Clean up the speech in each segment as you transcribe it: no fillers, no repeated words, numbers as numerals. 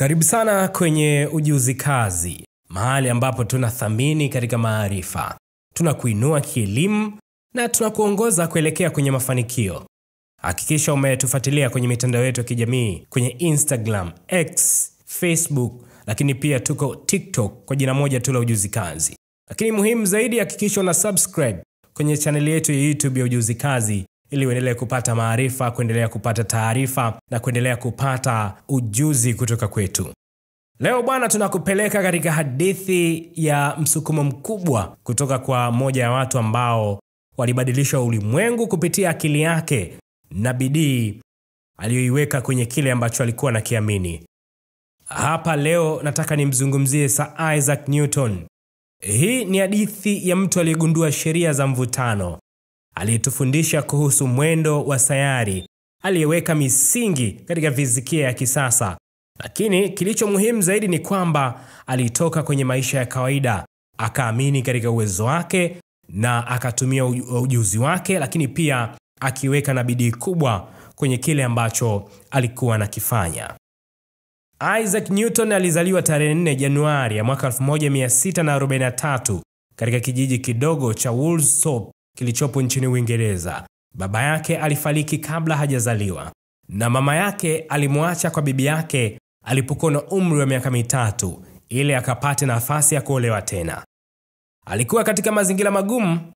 Karibu sana kwenye Ujuzi Kazi, mahali ambapo tunathamini katika maarifa, tunakuinua kielimu na tunakuongoza kuelekea kwenye mafanikio. Hakikisha umetufuatilia kwenye mitandao yetu ya kijamii, kwenye Instagram, X, Facebook, lakini pia tuko TikTok kwa jina moja tu la Ujuzi Kazi. Lakini muhimu zaidi, hakikisha una subscribe kwenye channel yetu ya YouTube ya Ujuzi Kazi ili uendelee kupata maarifa, kuendelea kupata taarifa na kuendelea kupata ujuzi kutoka kwetu. Leo bwana, tunakupeleka katika hadithi ya msukumo mkubwa kutoka kwa mmoja ya watu ambao walibadilisha ulimwengu kupitia akili yake na bidii aliyoiweka kwenye kile ambacho alikuwa anakiamini. Hapa leo nataka nimzungumzie Sir Isaac Newton. Hii ni hadithi ya mtu aliyegundua sheria za mvutano, aliyetufundisha kuhusu mwendo wa sayari, aliyeweka misingi katika fizikia ya kisasa. Lakini kilicho muhimu zaidi ni kwamba alitoka kwenye maisha ya kawaida, akaamini katika uwezo wake na akatumia ujuzi wake, lakini pia akiweka na bidii kubwa kwenye kile ambacho alikuwa anakifanya. Isaac Newton alizaliwa tarehe 4 Januari ya mwaka 1643 katika kijiji kidogo cha Woolsthorpe kilichopo nchini Uingereza. Baba yake alifariki kabla hajazaliwa na mama yake alimwacha kwa bibi yake alipokuwa na umri wa miaka 3 ili akapate nafasi ya kuolewa tena. Alikuwa katika mazingira magumu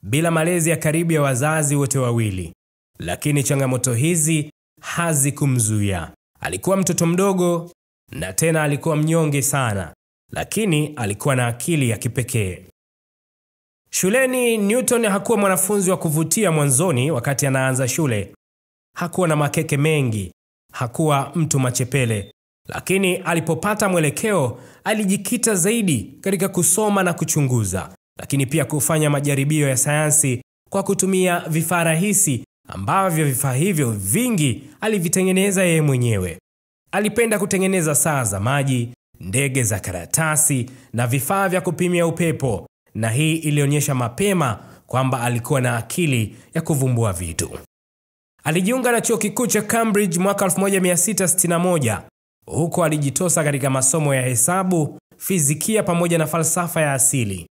bila malezi ya karibu ya wazazi wote wawili, lakini changamoto hizi hazikumzuia. Alikuwa mtoto mdogo na tena alikuwa mnyonge sana, lakini alikuwa na akili ya kipekee. Shuleni, Newton hakuwa mwanafunzi wa kuvutia mwanzoni. Wakati anaanza shule, hakuwa na makeke mengi, hakuwa mtu machepele, lakini alipopata mwelekeo alijikita zaidi katika kusoma na kuchunguza, lakini pia kufanya majaribio ya sayansi kwa kutumia vifaa rahisi ambavyo vifaa hivyo vingi alivitengeneza yeye mwenyewe. Alipenda kutengeneza saa za maji, ndege za karatasi na vifaa vya kupimia upepo, na hii ilionyesha mapema kwamba alikuwa na akili ya kuvumbua vitu. Alijiunga na chuo kikuu cha Cambridge mwaka 1661. Huko alijitosa katika masomo ya hesabu, fizikia pamoja na falsafa ya asili.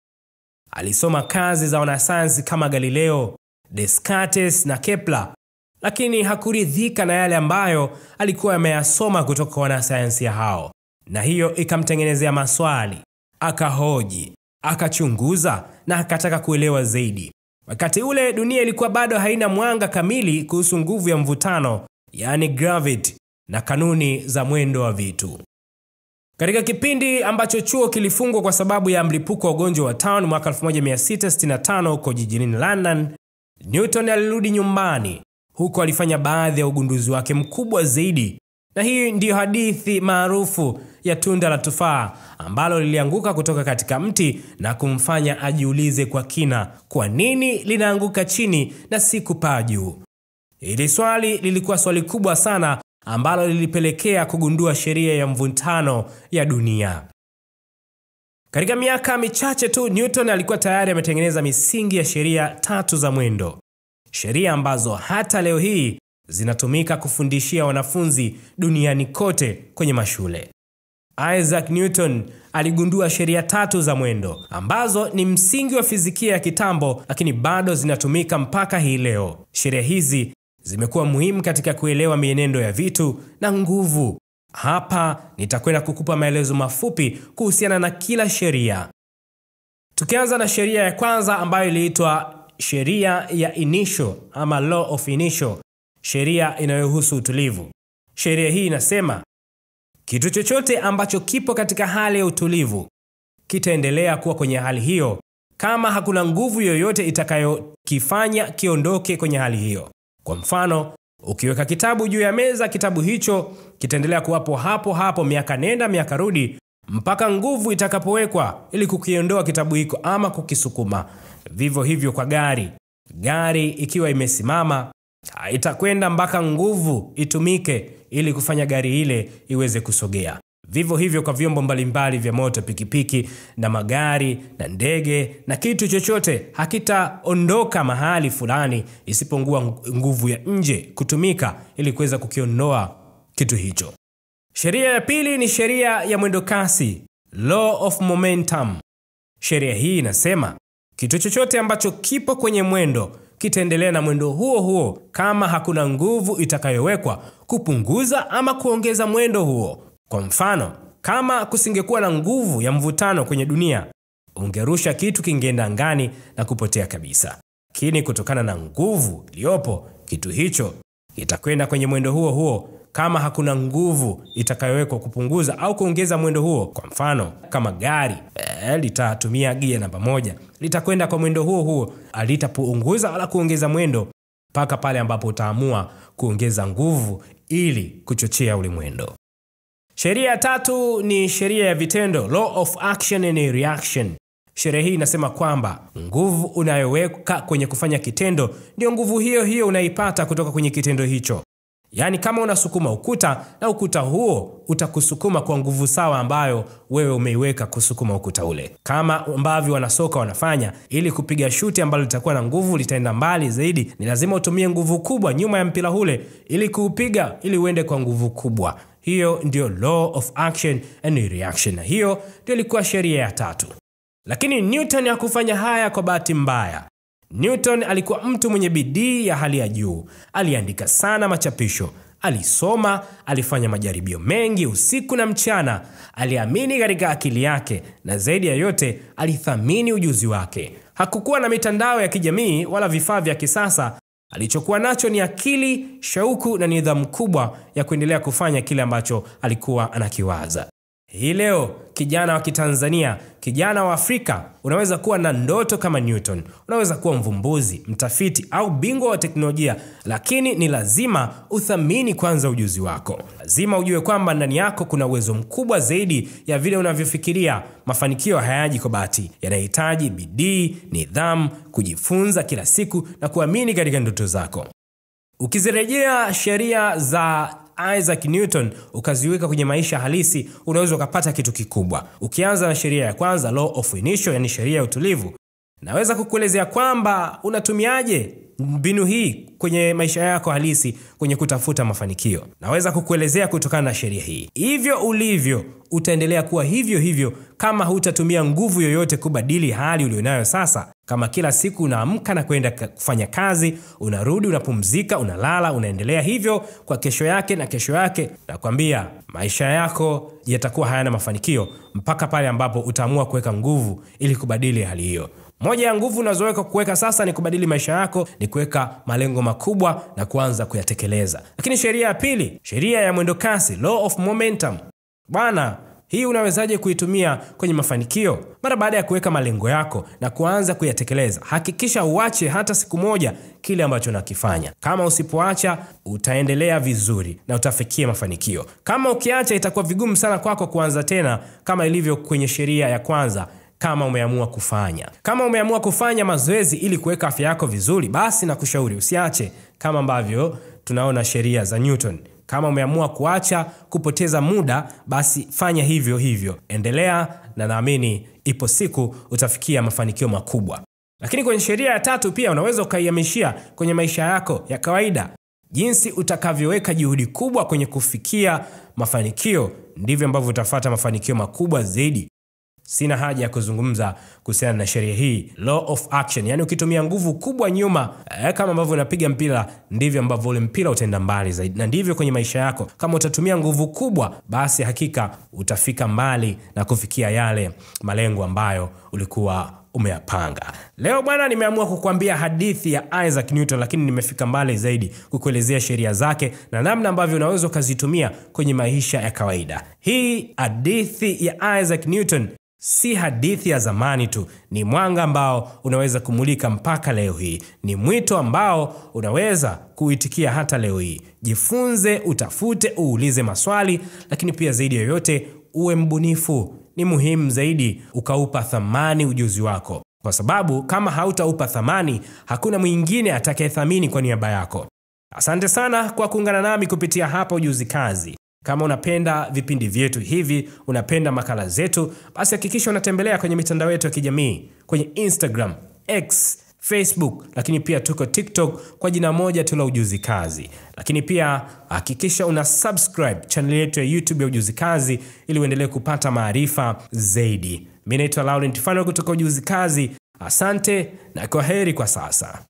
Alisoma kazi za wanasayansi kama Galileo, Descartes na Kepler, lakini hakuridhika na yale ambayo alikuwa ameyasoma kutoka kwa wanasayansi hao, na hiyo ikamtengenezea maswali. Akahoji, akachunguza na akataka kuelewa zaidi. Wakati ule dunia ilikuwa bado haina mwanga kamili kuhusu nguvu ya mvutano, yani gravity, na kanuni za mwendo wa vitu. Katika kipindi ambacho chuo kilifungwa kwa sababu ya mlipuko wa ugonjwa wa town mwaka 1665 huko jijini London, Newton alirudi nyumbani. Huko alifanya baadhi ya ugunduzi wake mkubwa zaidi, na hii ndiyo hadithi maarufu ya tunda la tufaa ambalo lilianguka kutoka katika mti na kumfanya ajiulize kwa kina, kwa nini linaanguka chini na si kupaa juu? Hili swali lilikuwa swali kubwa sana ambalo lilipelekea kugundua sheria ya mvutano ya dunia. Katika miaka michache tu, Newton alikuwa tayari ametengeneza misingi ya sheria 3 za mwendo, sheria ambazo hata leo hii zinatumika kufundishia wanafunzi duniani kote kwenye mashule. Isaac Newton aligundua sheria 3 za mwendo ambazo ni msingi wa fizikia ya kitambo, lakini bado zinatumika mpaka hii leo. Sheria hizi zimekuwa muhimu katika kuelewa mienendo ya vitu na nguvu. Hapa nitakwenda kukupa maelezo mafupi kuhusiana na kila sheria. Tukianza na sheria ya kwanza ambayo iliitwa sheria ya inertia ama law of inertia, sheria inayohusu utulivu. Sheria hii inasema kitu chochote ambacho kipo katika hali ya utulivu kitaendelea kuwa kwenye hali hiyo kama hakuna nguvu yoyote itakayokifanya kiondoke kwenye hali hiyo. Kwa mfano, ukiweka kitabu juu ya meza, kitabu hicho kitaendelea kuwapo hapo hapo miaka nenda miaka rudi mpaka nguvu itakapowekwa ili kukiondoa kitabu hiko ama kukisukuma. Vivyo hivyo kwa gari. Gari ikiwa imesimama itakwenda mpaka nguvu itumike ili kufanya gari ile iweze kusogea. Vivyo hivyo kwa vyombo mbalimbali vya moto, pikipiki na magari na ndege na kitu chochote hakitaondoka mahali fulani isipongua nguvu ya nje kutumika ili kuweza kukiondoa kitu hicho. Sheria ya pili ni sheria ya mwendo kasi, law of momentum. Sheria hii inasema kitu chochote ambacho kipo kwenye mwendo kitaendelea na mwendo huo huo kama hakuna nguvu itakayowekwa kupunguza ama kuongeza mwendo huo. Kwa mfano, kama kusingekuwa na nguvu ya mvutano kwenye dunia, ungerusha kitu kingeenda angani na kupotea kabisa. Lakini kutokana na nguvu iliyopo, kitu hicho kitakwenda kwenye mwendo huo huo kama hakuna nguvu itakayowekwa kupunguza au kuongeza mwendo huo. Kwa mfano, kama gari litatumia gia namba 1, litakwenda kwa mwendo huo huo, halitapunguza wala kuongeza mwendo mpaka pale ambapo utaamua kuongeza nguvu ili kuchochea ule mwendo. Sheria ya tatu ni sheria ya vitendo, law of action and reaction. Sheria hii inasema kwamba nguvu unayoweka kwenye kufanya kitendo ndio nguvu hiyo hiyo unaipata kutoka kwenye kitendo hicho. Yaani kama unasukuma ukuta, na ukuta huo utakusukuma kwa nguvu sawa ambayo wewe umeiweka kusukuma ukuta ule. Kama ambavyo wanasoka wanafanya, ili kupiga shuti ambalo litakuwa na nguvu, litaenda mbali zaidi, ni lazima utumie nguvu kubwa nyuma ya mpira ule ili kuupiga, ili uende kwa nguvu kubwa. Hiyo ndio law of action and reaction, na hiyo ndio ilikuwa sheria ya tatu. Lakini Newton hakufanya haya kwa bahati mbaya. Newton alikuwa mtu mwenye bidii ya hali ya juu. Aliandika sana machapisho, alisoma, alifanya majaribio mengi usiku na mchana. Aliamini katika akili yake, na zaidi ya yote alithamini ujuzi wake. Hakukuwa na mitandao ya kijamii wala vifaa vya kisasa. Alichokuwa nacho ni akili, shauku na nidhamu kubwa ya kuendelea kufanya kile ambacho alikuwa anakiwaza. Hii leo kijana wa Kitanzania, kijana wa Afrika, unaweza kuwa na ndoto kama Newton. Unaweza kuwa mvumbuzi, mtafiti au bingwa wa teknolojia, lakini ni lazima uthamini kwanza ujuzi wako. Lazima ujue kwamba ndani yako kuna uwezo mkubwa zaidi ya vile unavyofikiria. Mafanikio hayaji kwa bahati, yanahitaji bidii, nidhamu, kujifunza kila siku na kuamini katika ndoto zako. Ukizirejea sheria za Isaac Newton ukaziweka kwenye maisha halisi, unaweza ukapata kitu kikubwa. Ukianza na sheria ya kwanza, law of inertia, yani sheria ya utulivu, naweza kukuelezea kwamba unatumiaje mbinu hii kwenye maisha yako halisi kwenye kutafuta mafanikio. Naweza kukuelezea kutokana na sheria hii. Hivyo ulivyo, utaendelea kuwa hivyo hivyo kama hutatumia nguvu yoyote kubadili hali ulionayo sasa. Kama kila siku unaamka na kwenda kufanya kazi, unarudi, unapumzika, unalala, unaendelea hivyo kwa kesho yake na kesho yake, nakwambia maisha yako yatakuwa hayana mafanikio mpaka pale ambapo utaamua kuweka nguvu ili kubadili hali hiyo. Moja ya nguvu unazoweka kuweka sasa ni kubadili maisha yako, ni kuweka malengo makubwa na kuanza kuyatekeleza. Lakini sheria ya pili, sheria ya mwendo kasi, law of momentum. Bwana, hii unawezaje kuitumia kwenye mafanikio? Mara baada ya kuweka malengo yako na kuanza kuyatekeleza, hakikisha uache hata siku moja kile ambacho unakifanya. Kama usipoacha, utaendelea vizuri na utafikia mafanikio. Kama ukiacha, itakuwa vigumu sana kwako kuanza tena, kama ilivyo kwenye sheria ya kwanza. Kama umeamua kufanya mazoezi ili kuweka afya yako vizuri, basi nakushauri usiache, kama ambavyo tunaona sheria za Newton. Kama umeamua kuacha kupoteza muda, basi fanya hivyo hivyo. Endelea, na naamini ipo siku utafikia mafanikio makubwa. Lakini kwenye sheria ya tatu pia unaweza ukaihamishia kwenye maisha yako ya kawaida. Jinsi utakavyoweka juhudi kubwa kwenye kufikia mafanikio, ndivyo ambavyo utafuata mafanikio makubwa zaidi. Sina haja ya kuzungumza kuhusiana na sheria hii, law of action. Yani ukitumia nguvu kubwa nyuma, kama ambavyo unapiga mpira, ndivyo ambavyo ule mpira utaenda mbali zaidi. Na ndivyo kwenye maisha yako, kama utatumia nguvu kubwa, basi hakika utafika mbali na kufikia yale malengo ambayo ulikuwa umeyapanga. Leo bwana, nimeamua kukuambia hadithi ya Isaac Newton, lakini nimefika mbali zaidi kukuelezea sheria zake na namna ambavyo unaweza kuzitumia kwenye maisha ya kawaida. Hii hadithi ya Isaac Newton si hadithi ya zamani tu, ni mwanga ambao unaweza kumulika mpaka leo hii. Ni mwito ambao unaweza kuitikia hata leo hii. Jifunze, utafute, uulize maswali, lakini pia zaidi yoyote uwe mbunifu. Ni muhimu zaidi ukaupa thamani ujuzi wako, kwa sababu kama hautaupa thamani, hakuna mwingine atakayethamini kwa niaba yako. Asante sana kwa kuungana nami kupitia hapa Ujuzi Kazi. Kama unapenda vipindi vyetu hivi, unapenda makala zetu, basi hakikisha unatembelea kwenye mitandao yetu ya kijamii, kwenye Instagram, X, Facebook, lakini pia tuko TikTok kwa jina moja tu la Ujuzi Kazi. Lakini pia hakikisha una subscribe channel yetu ya YouTube ya Ujuzi Kazi ili uendelee kupata maarifa zaidi. Mimi naitwa Laurent Fanuel kutoka Ujuzi Kazi. Asante na kwaheri kwa sasa.